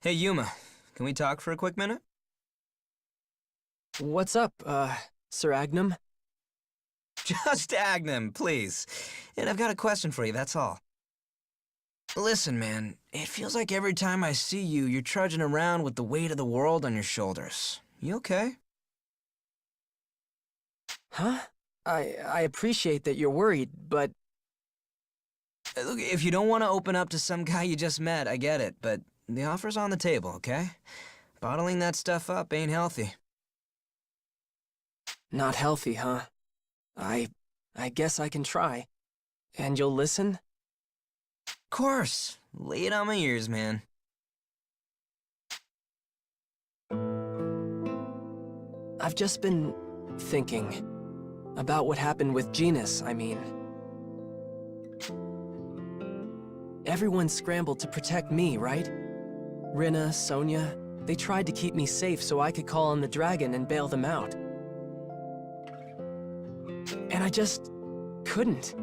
Hey, Yuma. Can we talk for a quick minute? What's up, Sir Agnum? Just Agnum, please. And I've got a question for you, that's all. Listen, man, it feels like every time I see you, you're trudging around with the weight of the world on your shoulders. You okay? Huh? I appreciate that you're worried, but Look, if you don't want to open up to some guy you just met, I get it, but the offer's on the table, okay? Bottling that stuff up ain't healthy. not healthy, huh? I guess I can try. And you'll listen? Of course. Lay it on my ears, man. I've just been thinking about what happened with Genus, I mean. Everyone scrambled to protect me, right? Rinna, Sonia, they tried to keep me safe so I could call on the dragon and bail them out. And I just couldn't.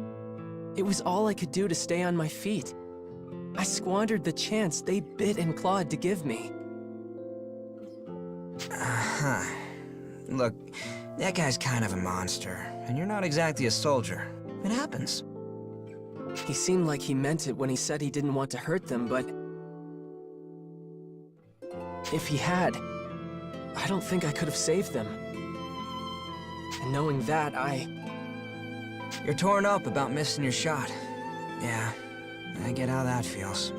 It was all I could do to stay on my feet. I squandered the chance they bit and clawed to give me. Uh-huh. Look, that guy's kind of a monster, and you're not exactly a soldier. It happens. He seemed like he meant it when he said he didn't want to hurt them, but if he had, I don't think I could have saved them. And knowing that, You're torn up about missing your shot. Yeah, I get how that feels.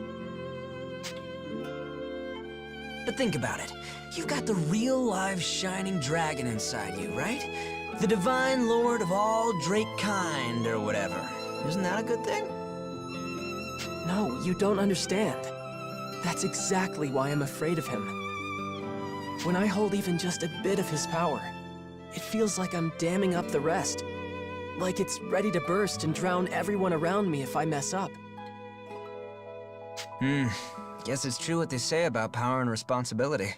But think about it. You've got the real live shining dragon inside you, right? The divine lord of all Drake kind, or whatever. Isn't that a good thing? No, you don't understand. That's exactly why I'm afraid of him. When I hold even just a bit of his power, it feels like I'm damming up the rest. Like it's ready to burst and drown everyone around me if I mess up. Guess it's true what they say about power and responsibility.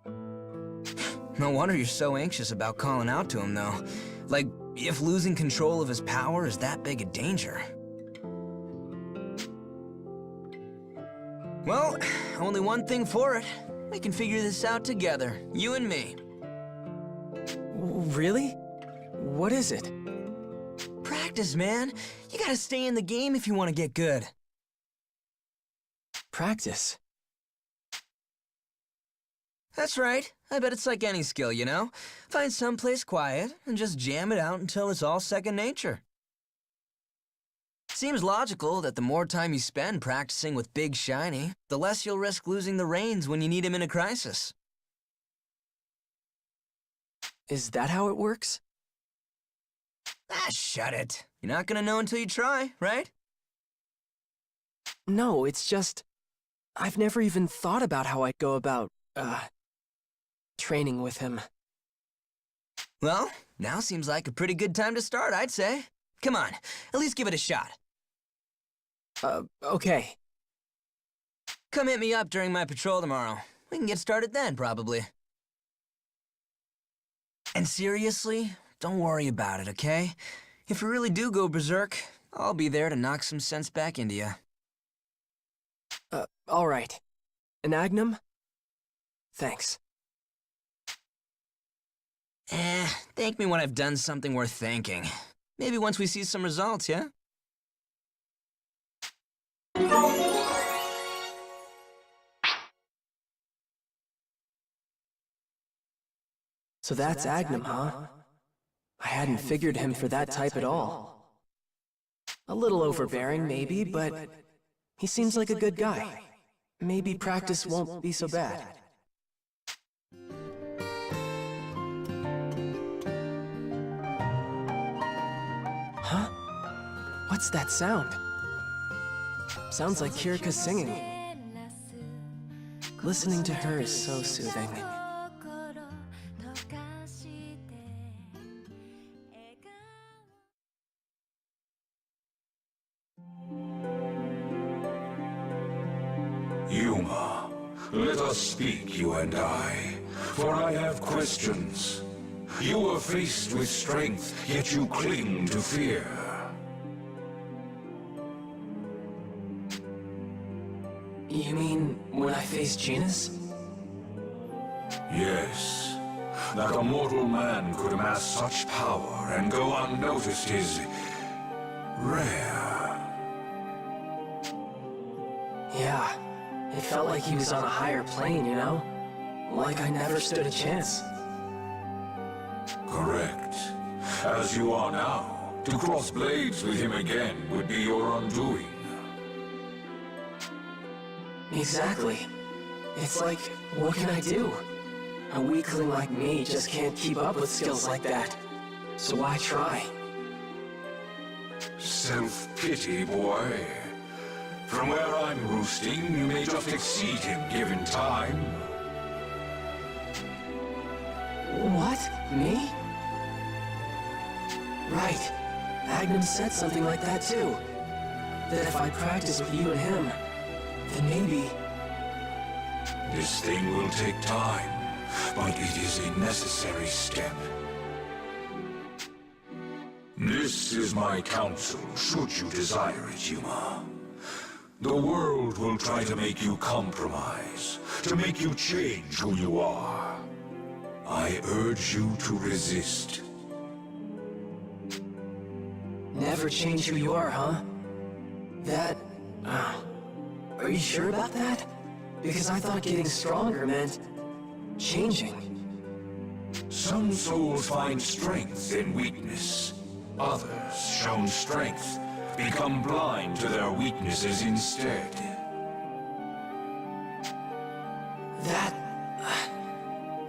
No wonder you're so anxious about calling out to him, though. Like, if losing control of his power is that big a danger. Well, only one thing for it. We can figure this out together, you and me. Really? What is it? Practice, man. You gotta stay in the game if you want to get good. Practice. That's right. I bet it's like any skill, you know? Find someplace quiet and just jam it out until it's all second nature. Seems logical that the more time you spend practicing with Big Shiny, the less you'll risk losing the reins when you need him in a crisis. Is that how it works? Ah, shut it. You're not gonna know until you try, right? No, it's just... I've never even thought about how I'd go about, training with him. Well, now seems like a pretty good time to start, I'd say. Come on, at least give it a shot. Okay. Come hit me up during my patrol tomorrow. We can get started then, probably. And seriously, don't worry about it, okay? If you really do go berserk, I'll be there to knock some sense back into you. Alright. An Agnum? Thanks. Thank me when I've done something worth thanking. Maybe once we see some results, yeah? So that's Agnum, huh? I hadn't figured him for that type at all. A little overbearing, maybe, but he seems like a good guy. Maybe practice won't be so bad. Huh? What's that sound? Sounds like Kirika's singing. Listening to her is so soothing. Yuma, let us speak, you and I, for I have questions. You are faced with strength, yet you cling to fear. You mean when I face Genus? Yes. That a mortal man could amass such power and go unnoticed is rare. Yeah, it felt like he was on a higher plane, you know? Like I never stood a chance. Correct. As you are now, to cross blades with him again would be your undoing. Exactly. It's like, what can I do? A weakling like me just can't keep up with skills like that. So why try? Self-pity, boy. From where I'm roosting, you may just exceed him given time. What? Me? Right. Agnum said something like that too. That if I practice with you and him, then maybe... This thing will take time, but it is a necessary step. This is my counsel, should you desire it, Yuma. The world will try to make you compromise, to make you change who you are. I urge you to resist. Never change who you are, huh? That... Are you sure about that? Because I thought getting stronger meant... changing. Some souls find strength in weakness. Others, shown strength, become blind to their weaknesses instead. That...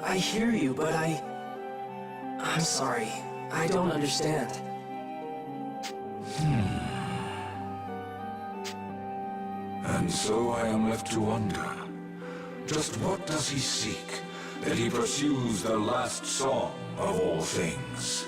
I hear you, but I'm sorry. I don't understand. And so I am left to wonder, just what does he seek, that he pursues the last song of all things?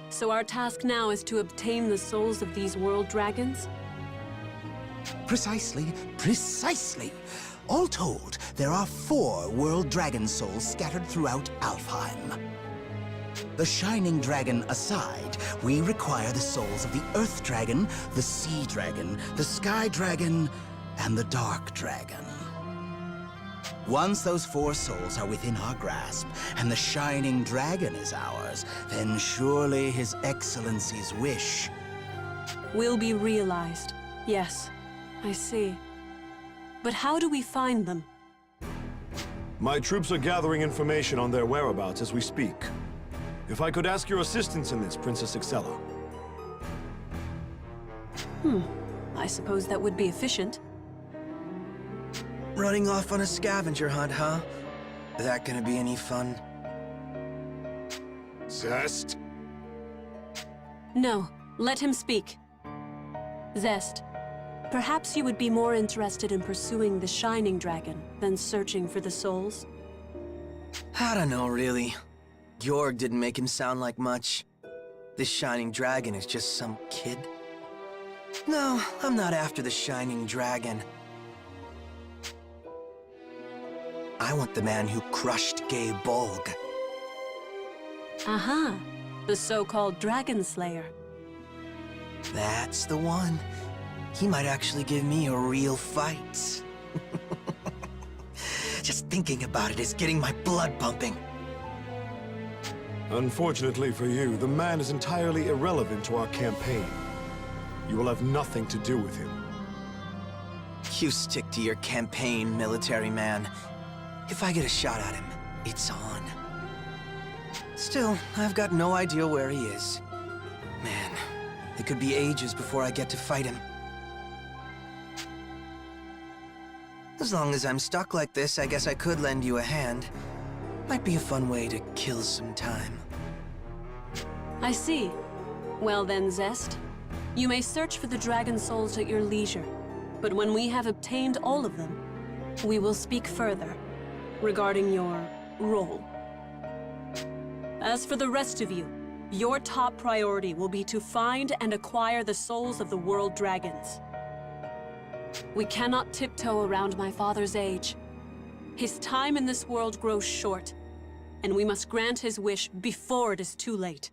So our task now is to obtain the souls of these world dragons? Precisely, precisely. All told, there are 4 world dragon souls scattered throughout Alfheim. The Shining Dragon aside, we require the souls of the Earth Dragon, the Sea Dragon, the Sky Dragon, and the Dark Dragon. Once those 4 souls are within our grasp, and the Shining Dragon is ours, then surely His Excellency's wish Will be realized. Yes, I see. But how do we find them? My troops are gathering information on their whereabouts as we speak. If I could ask your assistance in this, Princess Excella. I suppose that would be efficient. Running off on a scavenger hunt, huh? Is that gonna be any fun? Zest? No, let him speak. Zest, perhaps you would be more interested in pursuing the Shining Dragon than searching for the souls? I don't know, really. Georg didn't make him sound like much. This Shining Dragon is just some kid. No, I'm not after the Shining Dragon. I want the man who crushed Gay Bolg. Aha, the so-called Dragon Slayer. That's the one. He might actually give me a real fight. Just thinking about it is getting my blood pumping. Unfortunately for you, the man is entirely irrelevant to our campaign. You will have nothing to do with him. You stick to your campaign, military man. If I get a shot at him, it's on. Still, I've got no idea where he is. Man, it could be ages before I get to fight him. As long as I'm stuck like this, I guess I could lend you a hand. Might be a fun way to kill some time. I see. Well then, Zest. You may search for the dragon souls at your leisure. But when we have obtained all of them, we will speak further regarding your role. As for the rest of you, your top priority will be to find and acquire the souls of the world dragons. We cannot tiptoe around my father's age. His time in this world grows short, and we must grant his wish before it is too late.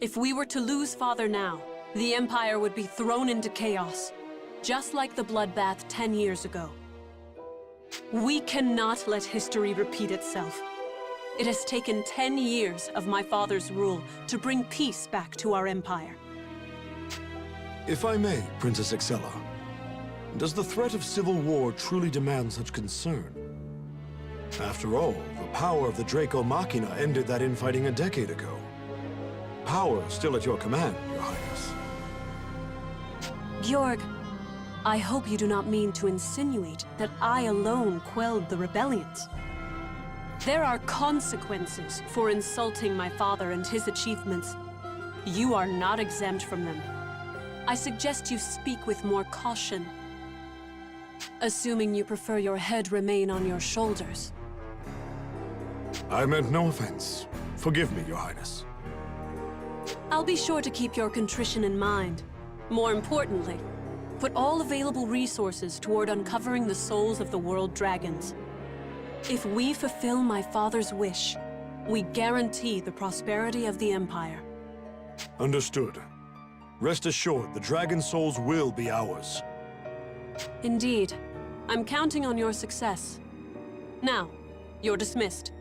If we were to lose Father now, the Empire would be thrown into chaos, just like the bloodbath 10 years ago. We cannot let history repeat itself. It has taken 10 years of my father's rule to bring peace back to our empire. If I may, Princess Excella, does the threat of civil war truly demand such concern? After all, the power of the Draco Machina ended that infighting a decade ago. Power still at your command, Your Highness. Georg, I hope you do not mean to insinuate that I alone quelled the rebellions. There are consequences for insulting my father and his achievements. You are not exempt from them. I suggest you speak with more caution. Assuming you prefer your head remain on your shoulders. I meant no offense. Forgive me, Your Highness. I'll be sure to keep your contrition in mind. More importantly, put all available resources toward uncovering the souls of the world dragons. If we fulfill my father's wish, we guarantee the prosperity of the Empire. Understood. Rest assured, the dragon souls will be ours. Indeed. I'm counting on your success. Now, you're dismissed.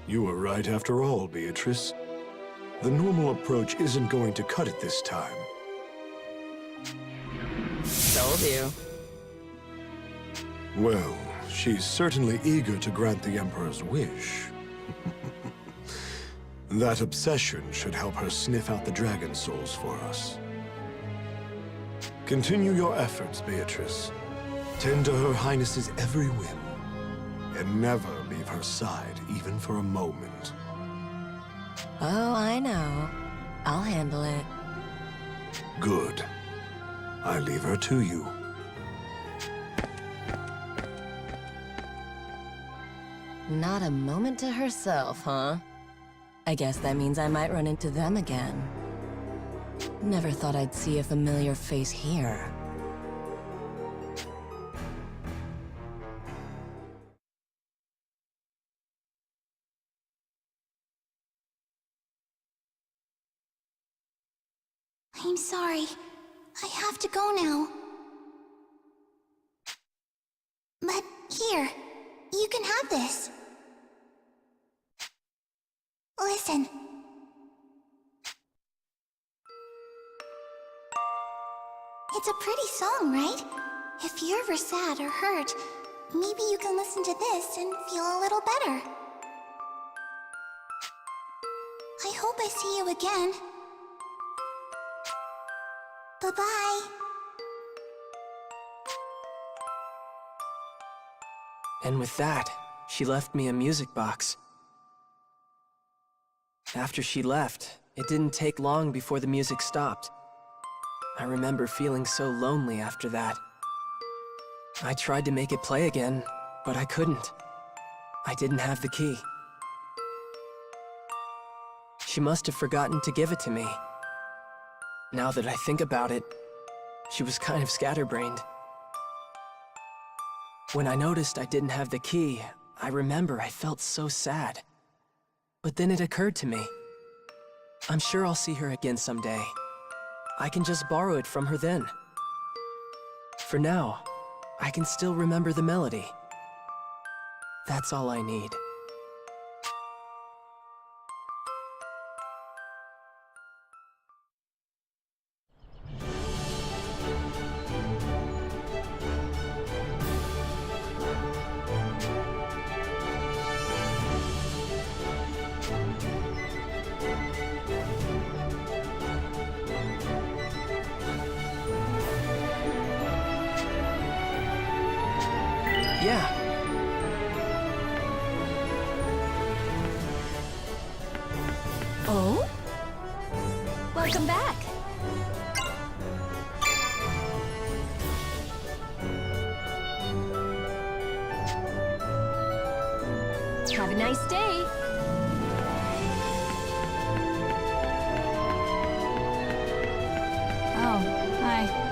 You were right after all, Beatrice. The normal approach isn't going to cut it this time. Told you. Well, she's certainly eager to grant the Emperor's wish. That obsession should help her sniff out the dragon souls for us. Continue your efforts, Beatrice. Tend to Her Highness's every whim, and never leave her side, even for a moment. Oh, I know. I'll handle it. Good. I leave her to you. Not a moment to herself, huh? I guess that means I might run into them again. Never thought I'd see a familiar face here. I'm sorry. I have to go now. But here, you can have this. Listen. It's a pretty song, right? If you're ever sad or hurt, maybe you can listen to this and feel a little better. I hope I see you again. Bye-bye. And with that, she left me a music box. After she left, it didn't take long before the music stopped. I remember feeling so lonely after that. I tried to make it play again, but I couldn't. I didn't have the key. She must have forgotten to give it to me. Now that I think about it, she was kind of scatterbrained. When I noticed I didn't have the key, I remember I felt so sad. But then it occurred to me. I'm sure I'll see her again someday. I can just borrow it from her then. For now, I can still remember the melody. That's all I need. Yeah. Oh? Welcome back. Have a nice day. Oh, hi.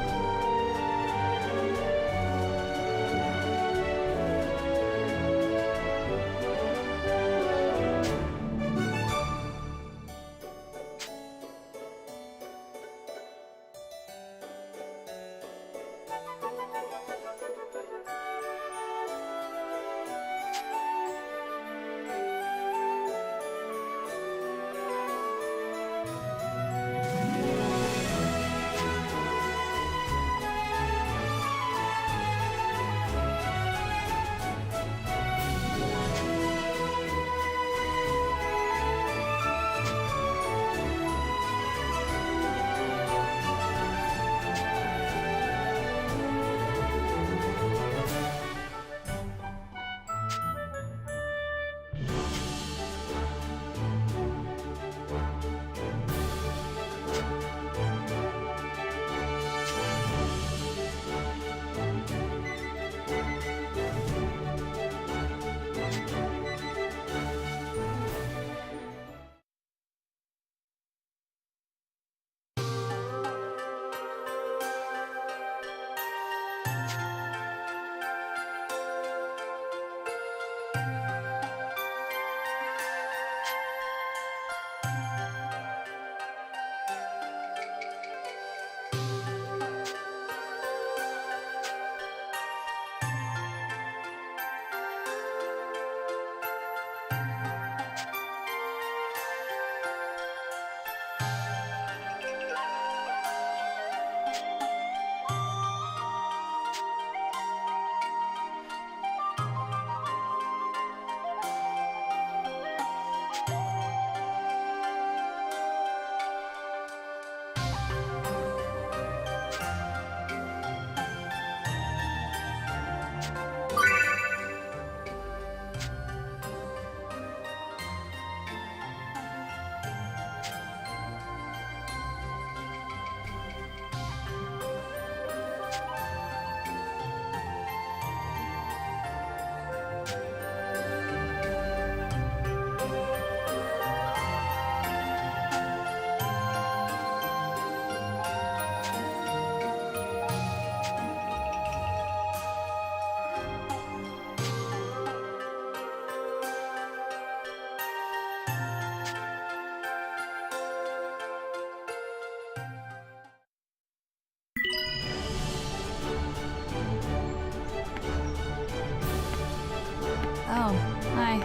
Oh, hi.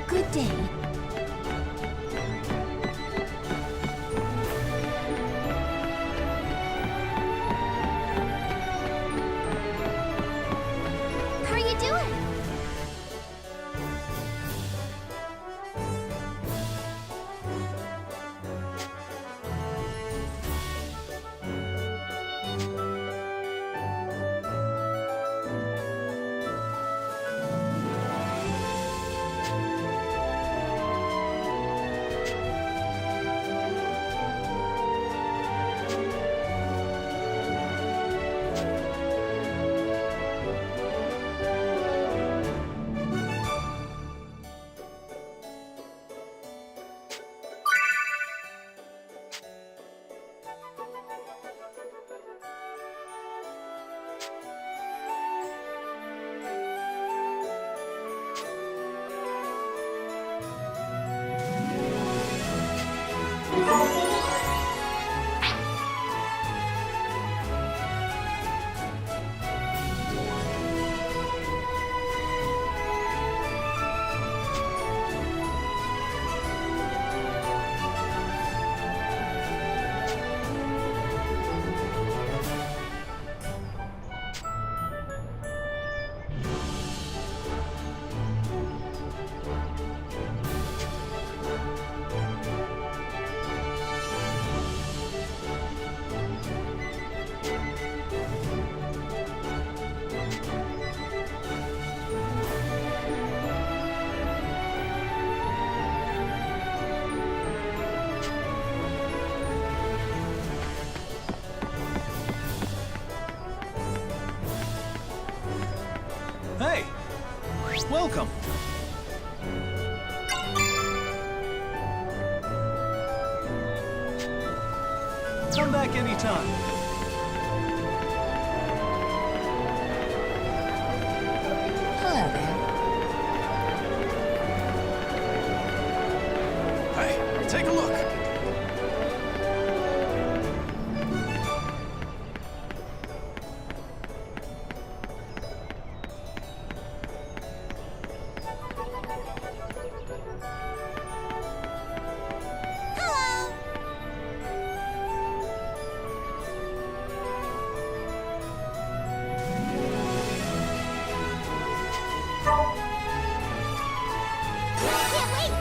Good day. How are you doing? Come back anytime. Hello there. Hey, take a look. Hello! Can't wait!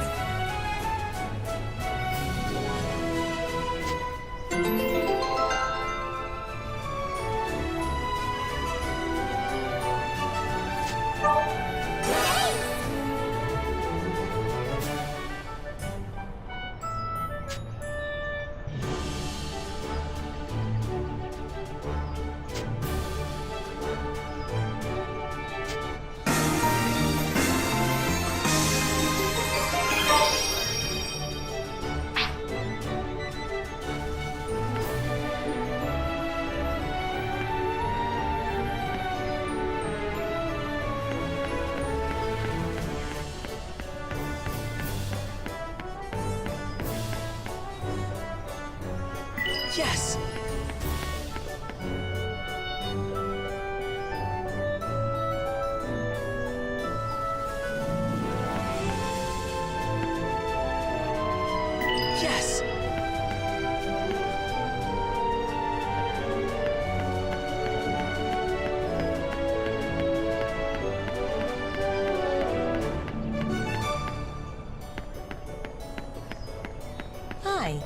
Yes! Yes! Hi.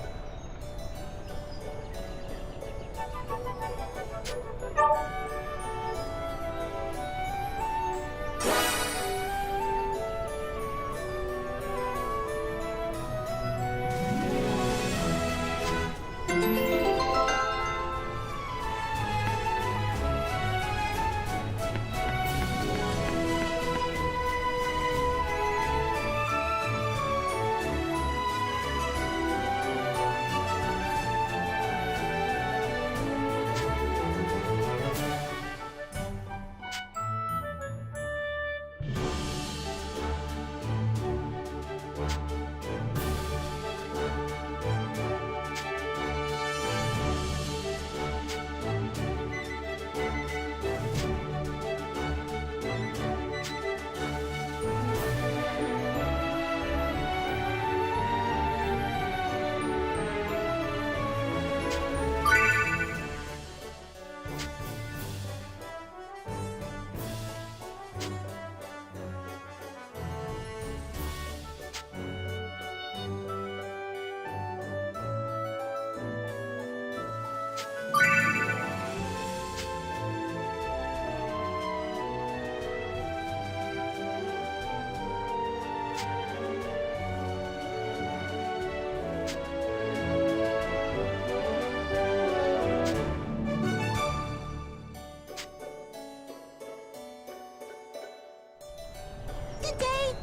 Good day!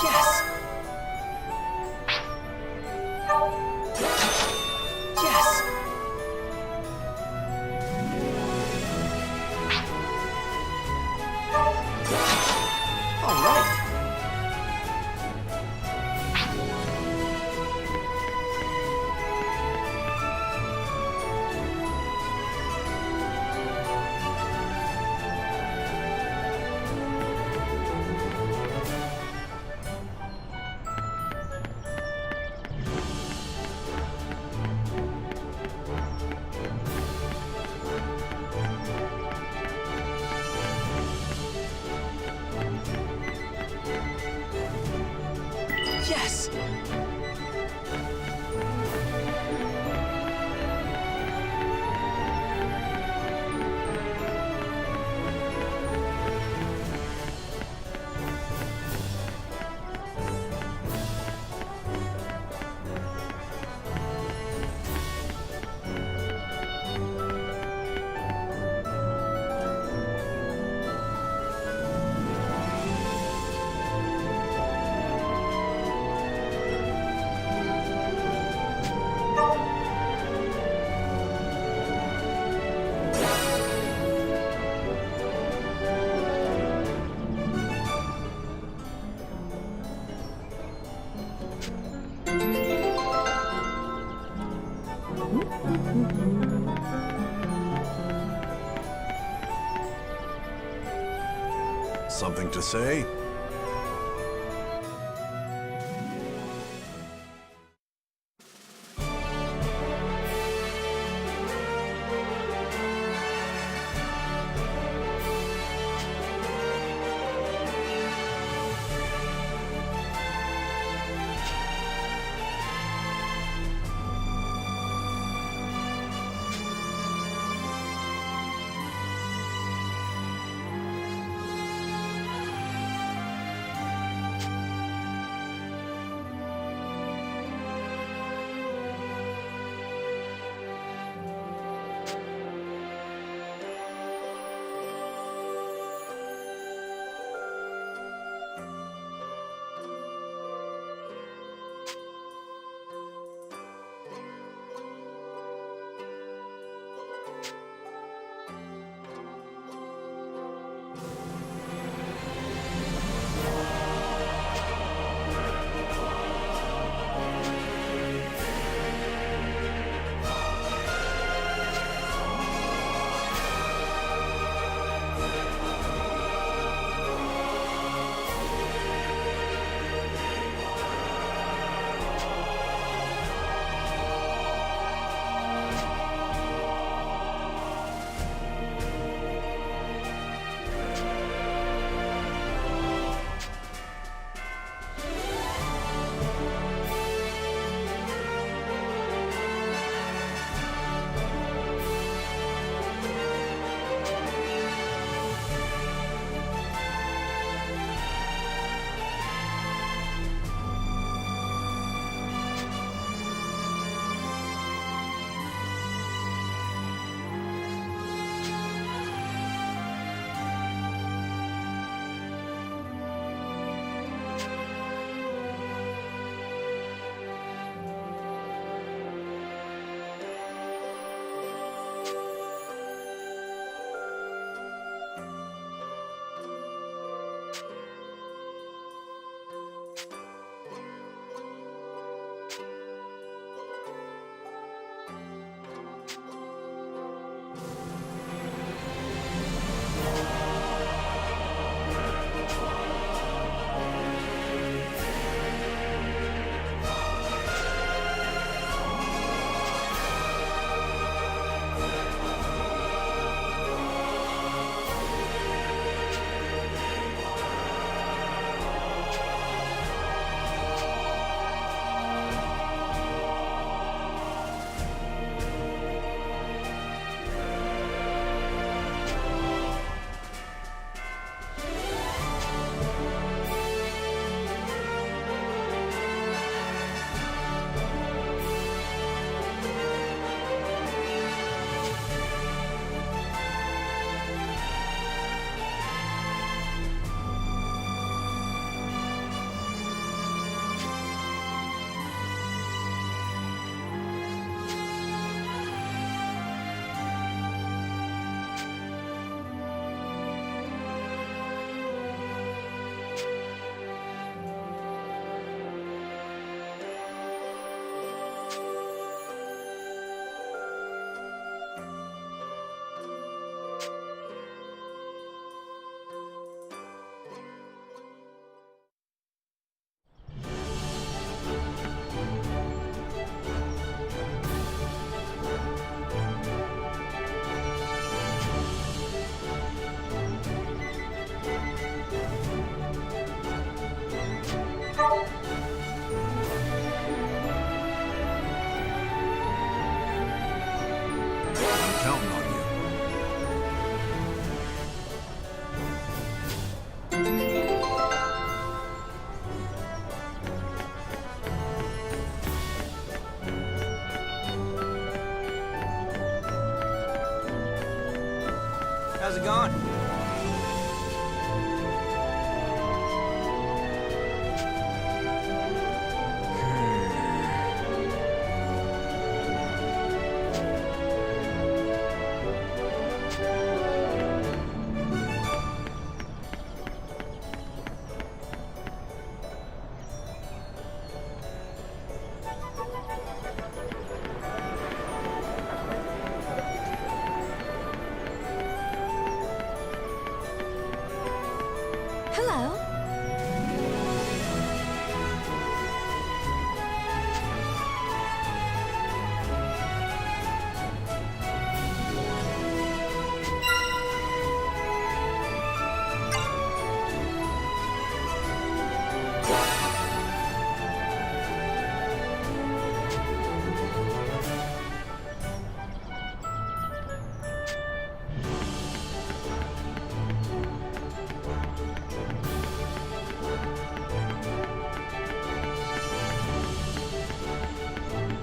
Yes! Yes! All right. Yes! to say? How's it going?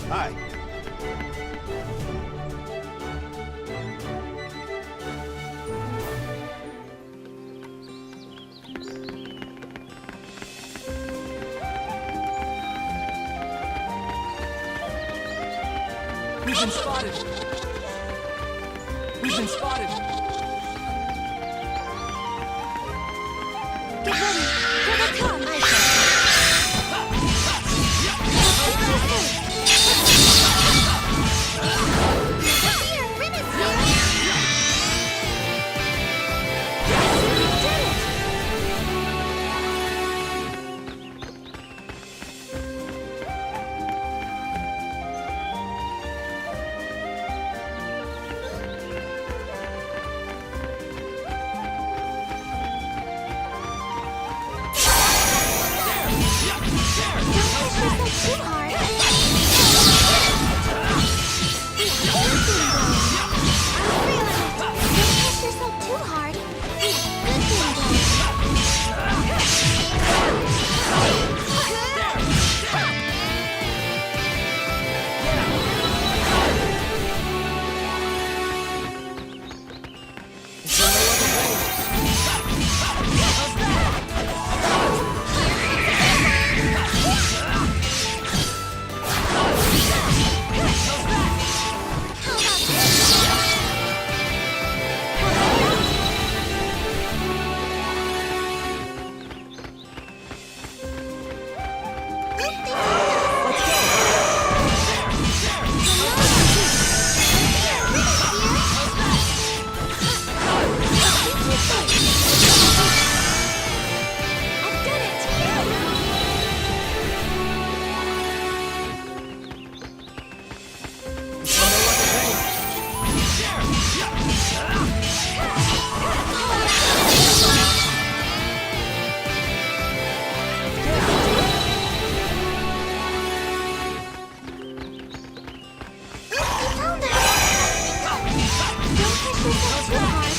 Hi. We've been spotted. We've been spotted. Get ready. Here they come. Here, Rin is here. Yes, we did it. Too hard. Don't push yourself too hard. Good thing, though. I've done it! Found it! Don't push yourself too hard.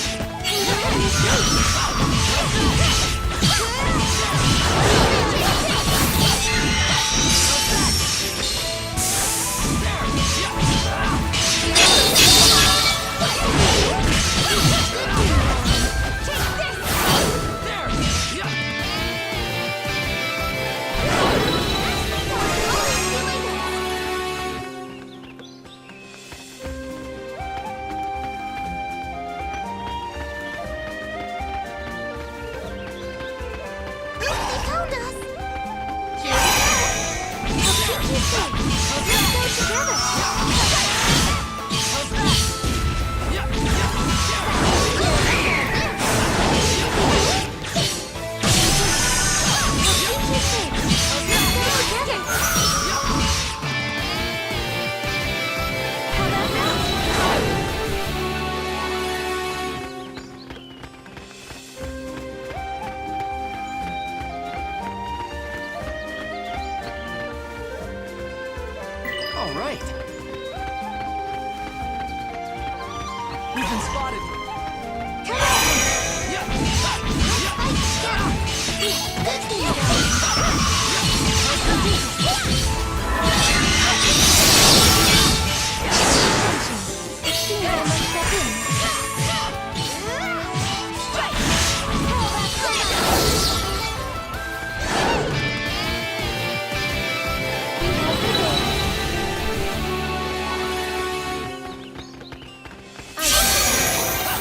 They found us! Here we go! I'll keep you safe! Let's go together! I'll keep you safe! Let's go together! How about that? All right. We've been spotted. Come on! Good thing, it seems I must step in. Strike! We have the day. I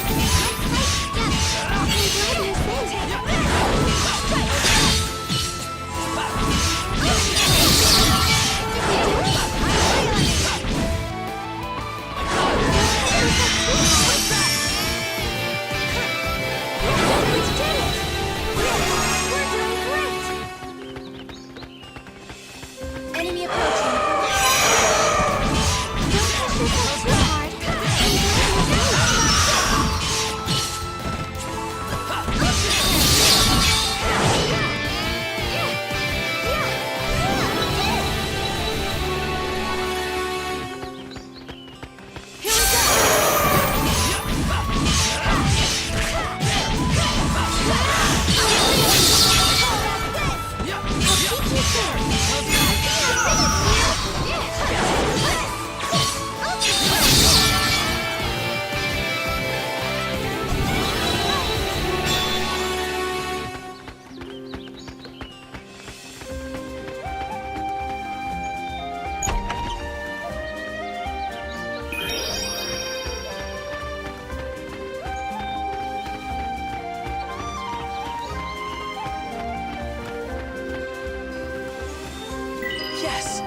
Yes!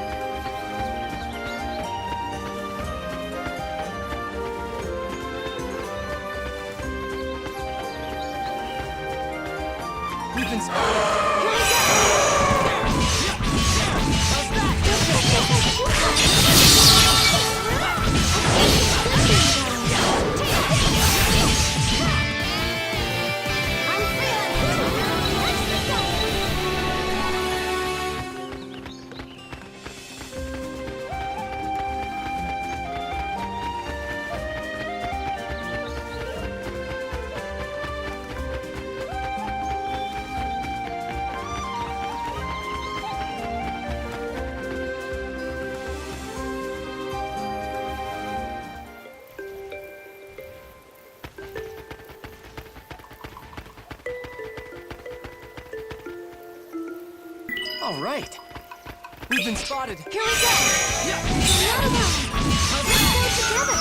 We've been spotted. Here we go! All right. We've been spotted. Here we go! Not alone! Let's go together!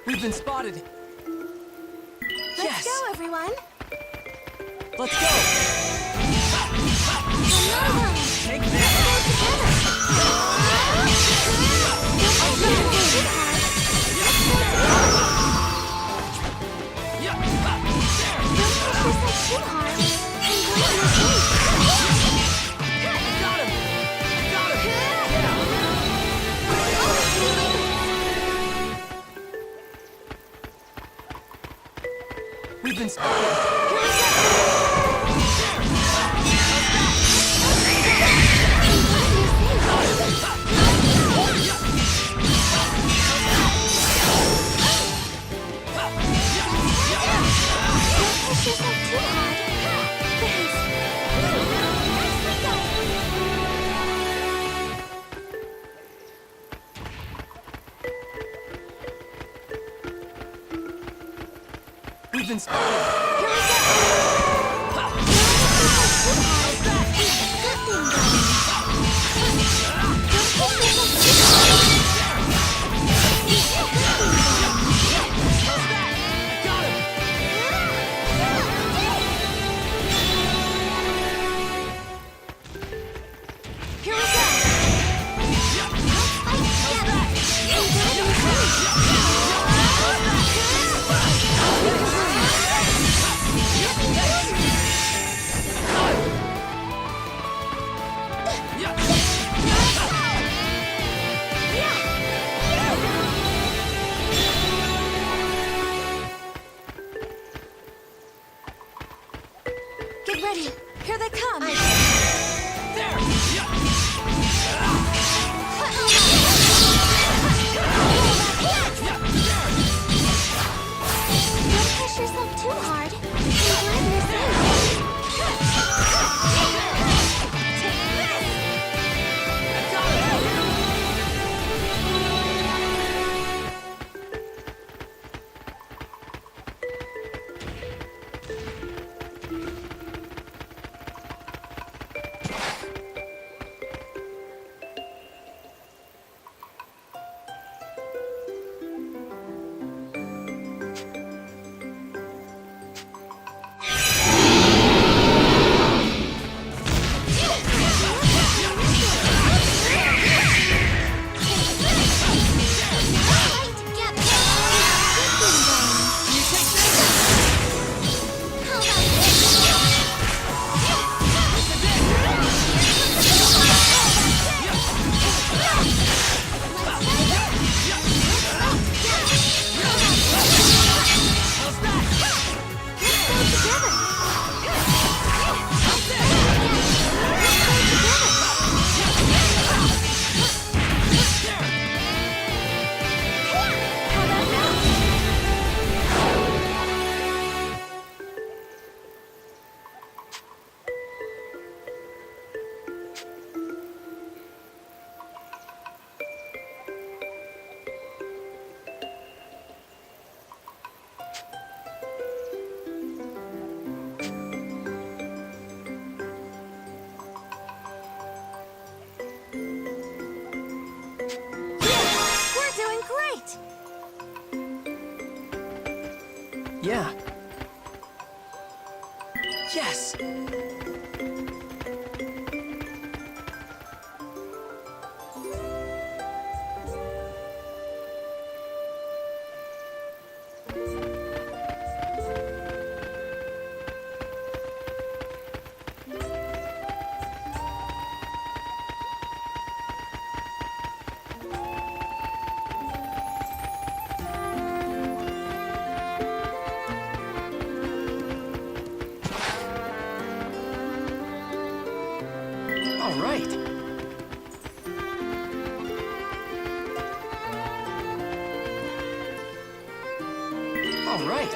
We've been spotted. Let's go, everyone! Let's go! Not alone! Take Let's this! go together! Don't push yourself too hard! Let's go together! Don't push yourself too hard! And go to your sleep! I got him! We've been spotted. We've been spotted. Get ready! Here they come! Don't push yourself too hard. You'll blend this in. Take this! Yeah. Yes! All right. All right.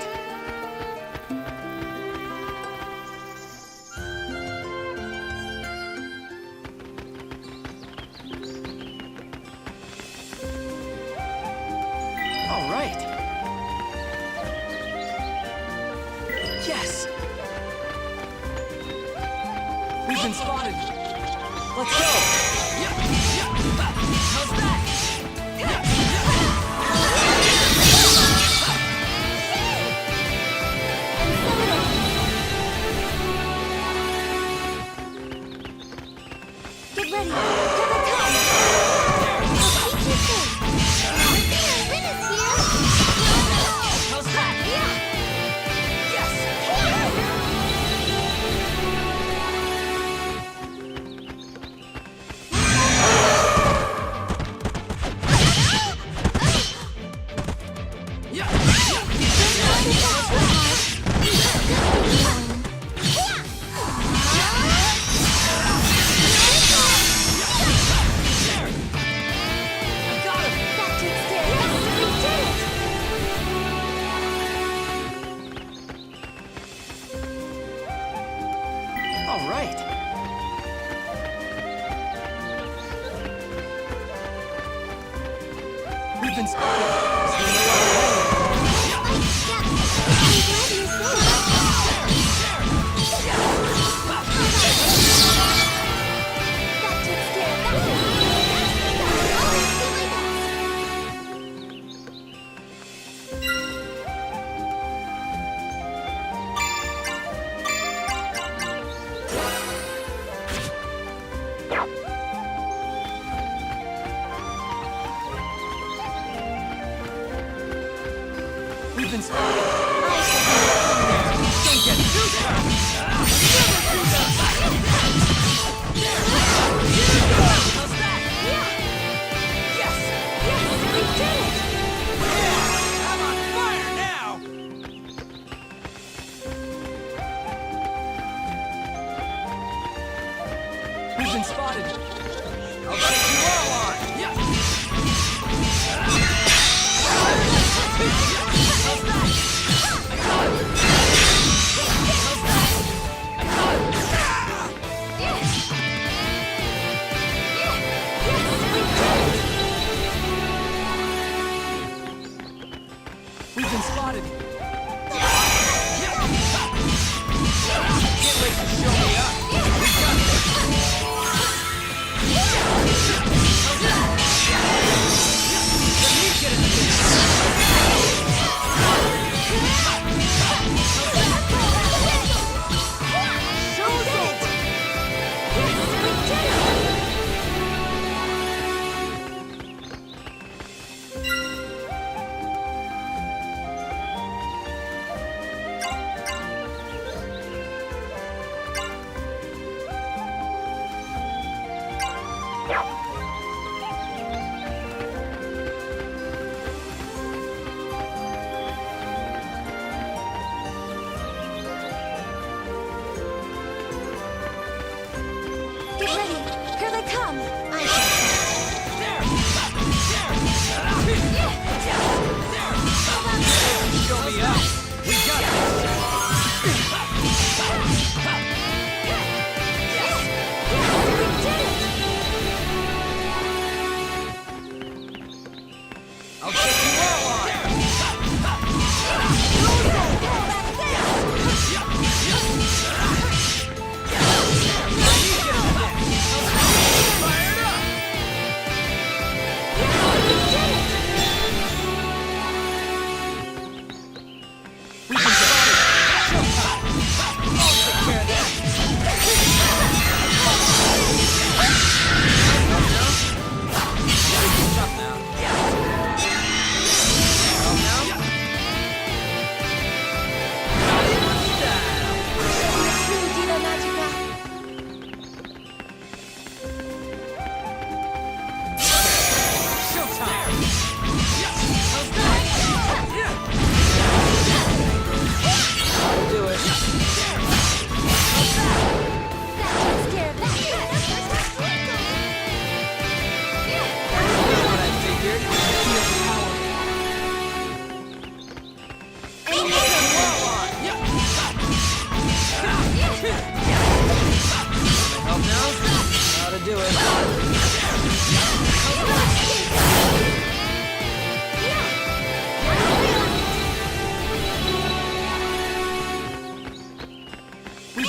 All right. Yes. We've been spotted. Let's go! How's that? Get ready. Here they come. I'll keep you safe. Rin is here. How's that? Yes! That takes care of it. We did it. All right. We've been spotted. Is there no other way? I'm glad you're safe. That takes care of that. I'll always do my best. We've been spotted. Don't get too close. How's that? Yes! We did it. I'm on fire now! We've been spotted. I'll take you all on! We've been spotted. Can't wait to show me up! We got this! Let me get it! Get ready. Here they come. I Show me up! We got this! I'll take you all on! Fired up!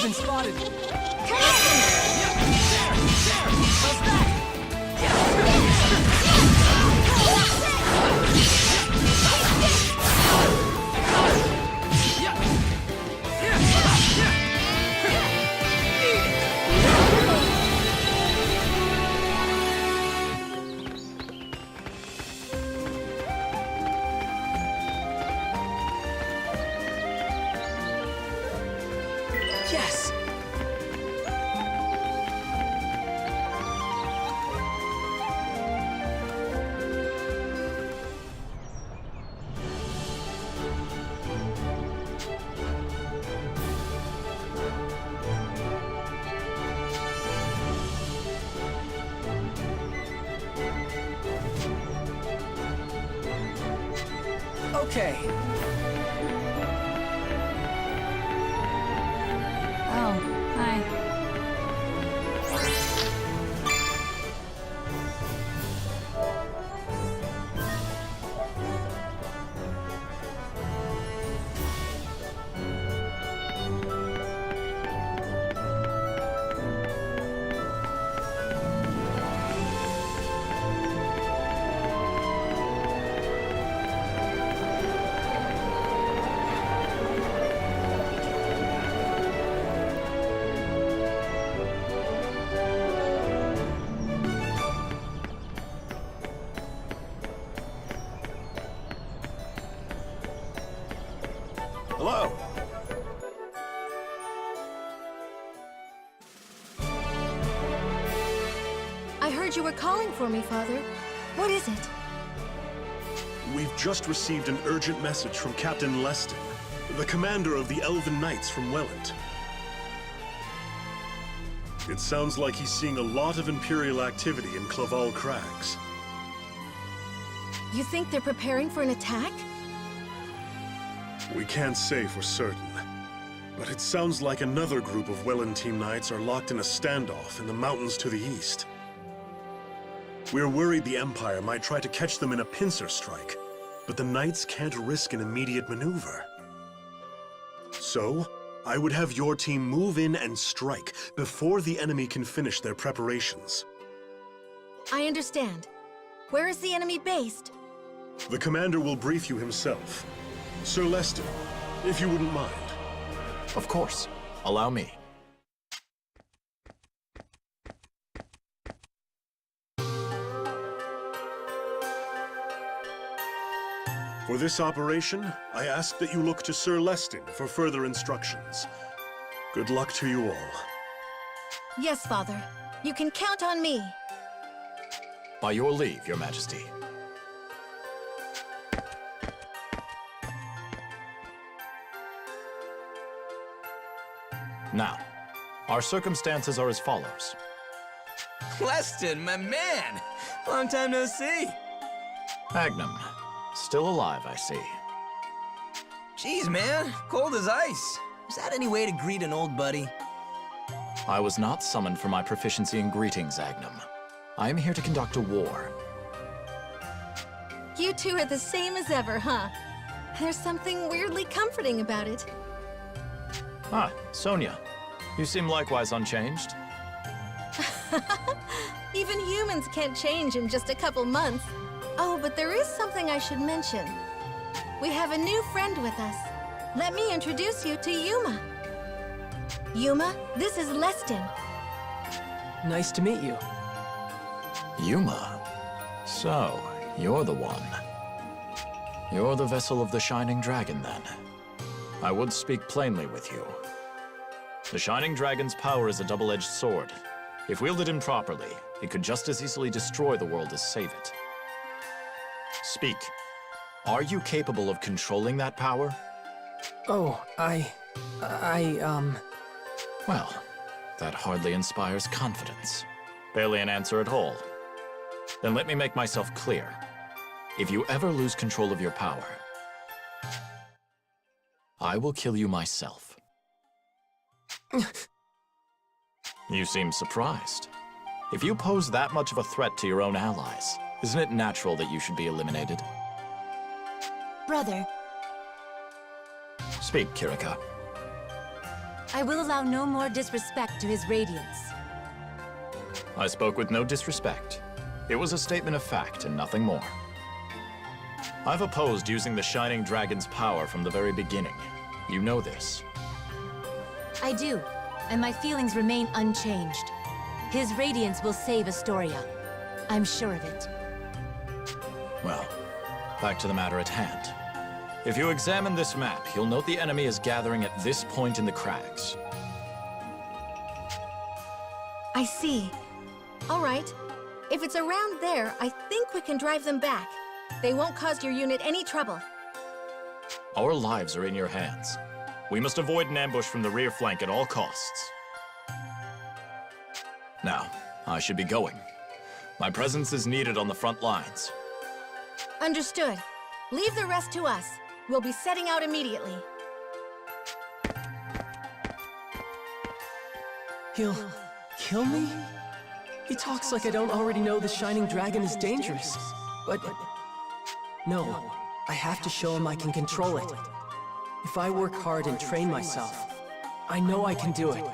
been spotted. Yes! Okay. Oh, hi. Hello. I heard you were calling for me, Father. What is it? We've just received an urgent message from Captain Leston, the commander of the Elven Knights from Welland. It sounds like he's seeing a lot of Imperial activity in Claval Crags. You think they're preparing for an attack? We can't say for certain, but it sounds like another group of Welland Team Knights are locked in a standoff in the mountains to the east. We're worried the Empire might try to catch them in a pincer strike, but the Knights can't risk an immediate maneuver. So, I would have your team move in and strike before the enemy can finish their preparations. I understand. Where is the enemy based? The commander will brief you himself. Sir Leston, if you wouldn't mind. Of course. Allow me. For this operation, I ask that you look to Sir Leston for further instructions. Good luck to you all. Yes, Father. You can count on me. By your leave, Your Majesty. Now, our circumstances are as follows. Leston, my man! Long time no see. Agnum, still alive, I see. Jeez, man, cold as ice. Is that any way to greet an old buddy? I was not summoned for my proficiency in greetings, Agnum. I am here to conduct a war. You two are the same as ever, huh? There's something weirdly comforting about it. Ah, Sonia. You seem likewise unchanged. Even humans can't change in just a couple months. Oh, but there is something I should mention. We have a new friend with us. Let me introduce you to Yuma. Yuma, this is Leston. Nice to meet you. Yuma. So, you're the one. You're the vessel of the Shining Dragon, then. I would speak plainly with you. The Shining Dragon's power is a double-edged sword. If wielded improperly, it could just as easily destroy the world as save it. Speak. Are you capable of controlling that power? Oh, Well, that hardly inspires confidence. Barely an answer at all. Then let me make myself clear. If you ever lose control of your power, I will kill you myself. You seem surprised. If you pose that much of a threat to your own allies, isn't it natural that you should be eliminated? Brother, Speak, Kirika. I will allow no more disrespect to his radiance. I spoke with no disrespect. It was a statement of fact and nothing more. I've opposed using the Shining Dragon's power from the very beginning. You know this. I do, and my feelings remain unchanged. His radiance will save Astoria. I'm sure of it. Well, back to the matter at hand. If you examine this map, you'll note the enemy is gathering at this point in the crags. I see. All right. If it's around there, I think we can drive them back. They won't cause your unit any trouble. Our lives are in your hands. We must avoid an ambush from the rear flank at all costs. Now, I should be going. My presence is needed on the front lines. Understood. Leave the rest to us. We'll be setting out immediately. He'll kill me? He talks like I don't already know the Shining Dragon is dangerous. But no, I have to show him I can control it. If I work hard and train myself, I know I can do it.